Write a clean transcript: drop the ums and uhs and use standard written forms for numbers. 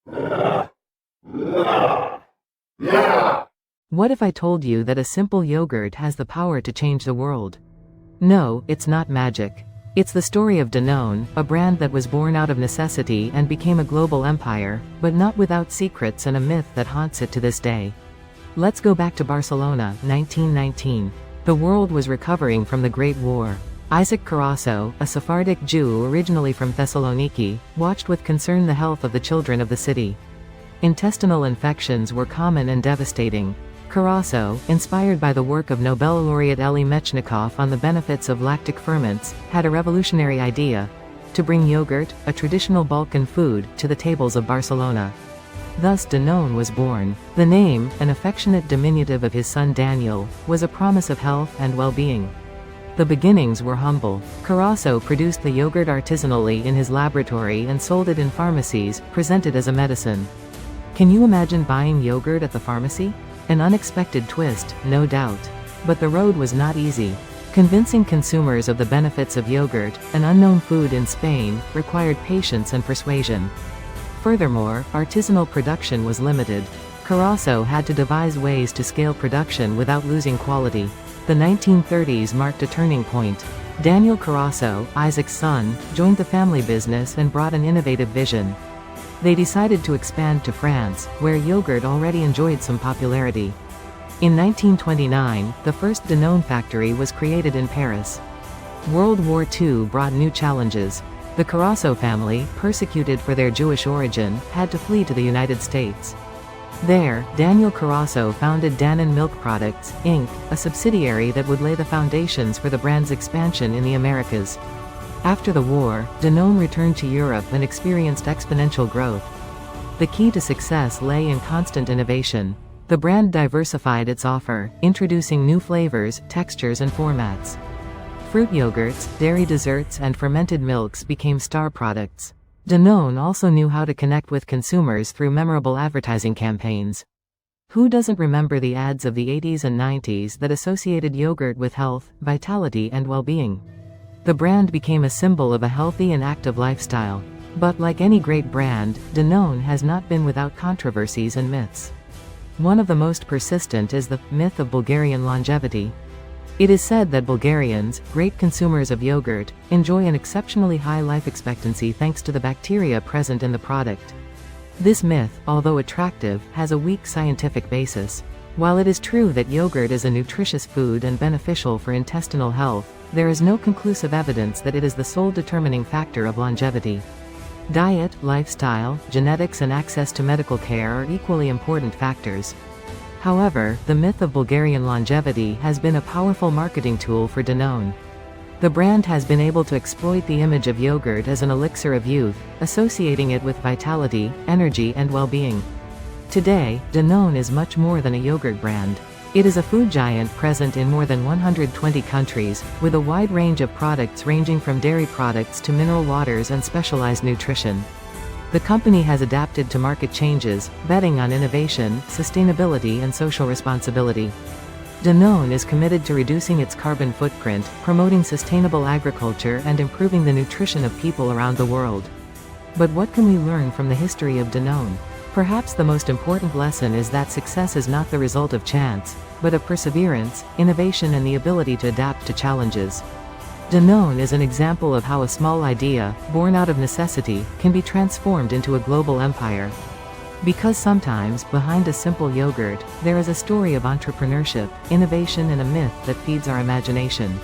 What if I told you that a simple yogurt has the power to change the world? No, it's not magic. It's the story of Danone, a brand that was born out of necessity and became a global empire, but not without secrets and a myth that haunts it to this day. Let's go back to Barcelona, 1919. The world was recovering from the Great War. Isaac Carasso, a Sephardic Jew originally from Thessaloniki, watched with concern the health of the children of the city. Intestinal infections were common and devastating. Carasso, inspired by the work of Nobel laureate Elie Metchnikoff on the benefits of lactic ferments, had a revolutionary idea: to bring yogurt, a traditional Balkan food, to the tables of Barcelona. Thus Danone was born. The name, an affectionate diminutive of his son Daniel, was a promise of health and well-being. The beginnings were humble. Carasso produced the yogurt artisanally in his laboratory and sold it in pharmacies, presented as a medicine. Can you imagine buying yogurt at the pharmacy? An unexpected twist, no doubt. But the road was not easy. Convincing consumers of the benefits of yogurt, an unknown food in Spain, required patience and persuasion. Furthermore, artisanal production was limited. Carasso had to devise ways to scale production without losing quality. The 1930s marked a turning point. Daniel Carasso, Isaac's son, joined the family business and brought an innovative vision. They decided to expand to France, where yogurt already enjoyed some popularity. In 1929, the first Danone factory was created in Paris. World War II brought new challenges. The Carasso family, persecuted for their Jewish origin, had to flee to the United States. There, Daniel Carasso founded Danone Milk Products, Inc., a subsidiary that would lay the foundations for the brand's expansion in the Americas. After the war, Danone returned to Europe and experienced exponential growth. The key to success lay in constant innovation. The brand diversified its offer, introducing new flavors, textures and formats. Fruit yogurts, dairy desserts and fermented milks became star products. Danone also knew how to connect with consumers through memorable advertising campaigns. Who doesn't remember the ads of the 80s and 90s that associated yogurt with health, vitality and well-being? The brand became a symbol of a healthy and active lifestyle. But like any great brand, Danone has not been without controversies and myths. One of the most persistent is the myth of Bulgarian longevity. It is said that Bulgarians, great consumers of yogurt, enjoy an exceptionally high life expectancy thanks to the bacteria present in the product. This myth, although attractive, has a weak scientific basis. While it is true that yogurt is a nutritious food and beneficial for intestinal health, there is no conclusive evidence that it is the sole determining factor of longevity. Diet, lifestyle, genetics and access to medical care are equally important factors. However, the myth of Bulgarian longevity has been a powerful marketing tool for Danone. The brand has been able to exploit the image of yogurt as an elixir of youth, associating it with vitality, energy and well-being. Today, Danone is much more than a yogurt brand. It is a food giant present in more than 120 countries, with a wide range of products ranging from dairy products to mineral waters and specialized nutrition. The company has adapted to market changes, betting on innovation, sustainability and social responsibility. Danone is committed to reducing its carbon footprint, promoting sustainable agriculture and improving the nutrition of people around the world. But what can we learn from the history of Danone? Perhaps the most important lesson is that success is not the result of chance, but of perseverance, innovation and the ability to adapt to challenges. Danone is an example of how a small idea, born out of necessity, can be transformed into a global empire. Because sometimes, behind a simple yogurt, there is a story of entrepreneurship, innovation and a myth that feeds our imagination.